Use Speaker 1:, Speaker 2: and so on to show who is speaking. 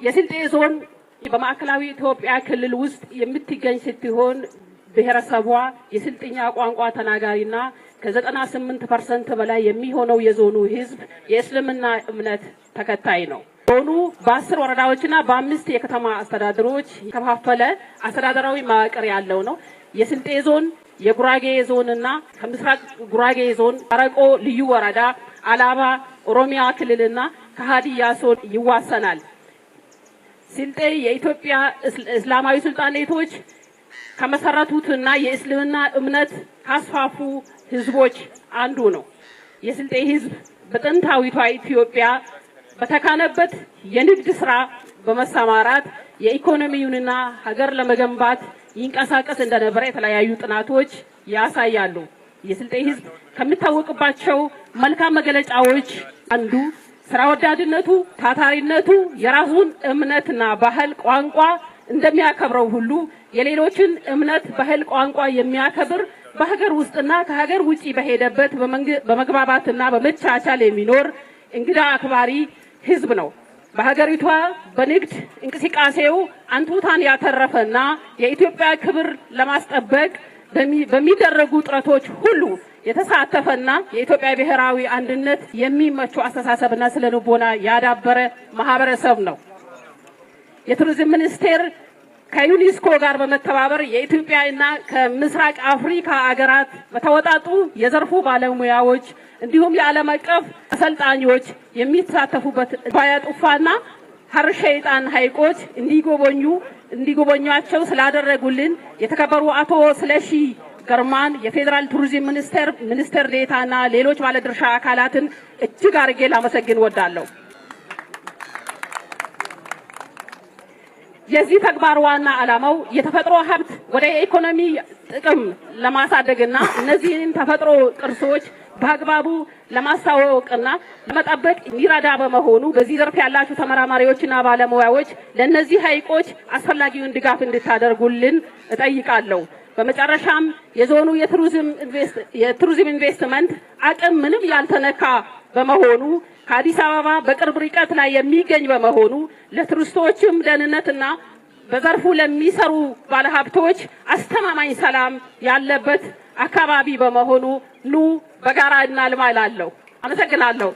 Speaker 1: የስልጤ ዞን በማዕከላዊ ኢትዮጵያ ክልል ውስጥ የምትገኝ ስትሆን ብሔረሰቧ የስልጥኛ ቋንቋ ተናጋሪና ከ98% በላይ የሚሆነው የዞኑ ህዝብ የእስልምና እምነት ተከታይ ነው። ዞኑ በ10 ወረዳዎችና በ5 የከተማ አስተዳደሮች ከፋፈለ አስተዳደራዊ መዋቅር ያለው ነው። የስልጤ ዞን የጉራጌ ዞንና ከምስራቅ ጉራጌ ዞን አረቆ ልዩ ወረዳ አላባ ኦሮሚያ ክልልና ከሃዲያ ዞን ይዋሰናል። ስልጤ የኢትዮጵያ እስላማዊ ሱልጣኔቶች ከመሰረቱትና የእስልምና እምነት ካስፋፉ ህዝቦች አንዱ ነው። የስልጤ ህዝብ በጥንታዊቷ ኢትዮጵያ በተካነበት የንግድ ስራ በመሰማራት የኢኮኖሚውንና ሀገር ለመገንባት ይንቀሳቀስ እንደነበረ የተለያዩ ጥናቶች ያሳያሉ። የስልጤ ህዝብ ከሚታወቅባቸው መልካም መገለጫዎች አንዱ ስራ ወዳድነቱ፣ ታታሪነቱ፣ የራሱን እምነትና ባህል ቋንቋ እንደሚያከብረው ሁሉ የሌሎችን እምነት ባህል ቋንቋ የሚያከብር በሀገር ውስጥና ከሀገር ውጪ በሄደበት በመግባባትና በመቻቻል የሚኖር እንግዳ አክባሪ ህዝብ ነው። በሀገሪቷ በንግድ እንቅስቃሴው አንቱታን ያተረፈና የኢትዮጵያ ክብር ለማስጠበቅ በሚደረጉ ጥረቶች ሁሉ የተሳተፈና የኢትዮጵያ ብሔራዊ አንድነት የሚመቹ አስተሳሰብና ስለልቦና ያዳበረ ማህበረሰብ ነው። የቱሪዝም ሚኒስቴር ከዩኒስኮ ጋር በመተባበር የኢትዮጵያና ከምስራቅ አፍሪካ አገራት በተወጣጡ የዘርፉ ባለሙያዎች እንዲሁም የዓለም አቀፍ አሰልጣኞች የሚሳተፉበት ባያ ጡፋና ሀር ሸይጣን ሐይቆች እንዲጎበኟቸው ስላደረጉልን የተከበሩ አቶ ስለሺ ገርማን የፌደራል ቱሪዝም ሚኒስቴር ዴኤታና ሌሎች ባለድርሻ አካላትን እጅግ አድርጌ ላመሰግን ወዳለሁ። የዚህ ተግባር ዋና ዓላማው የተፈጥሮ ሀብት ወደ ኢኮኖሚ ጥቅም ለማሳደግና እነዚህን ተፈጥሮ ቅርሶች በአግባቡ ለማስተዋወቅና ለመጠበቅ የሚረዳ በመሆኑ በዚህ ዘርፍ ያላችሁ ተመራማሪዎችና ባለሙያዎች ለነዚህ ሐይቆች አስፈላጊውን ድጋፍ እንድታደርጉልን እጠይቃለሁ። በመጨረሻም የዞኑ የቱሪዝም ኢንቨስትመንት አቅም ምንም ያልተነካ በመሆኑ ከአዲስ አበባ በቅርብ ርቀት ላይ የሚገኝ በመሆኑ ለቱሪስቶችም ደህንነትና በዘርፉ ለሚሰሩ ባለሀብቶች አስተማማኝ ሰላም ያለበት አካባቢ በመሆኑ ኑ በጋራ እናልማ እላለሁ። አመሰግናለሁ።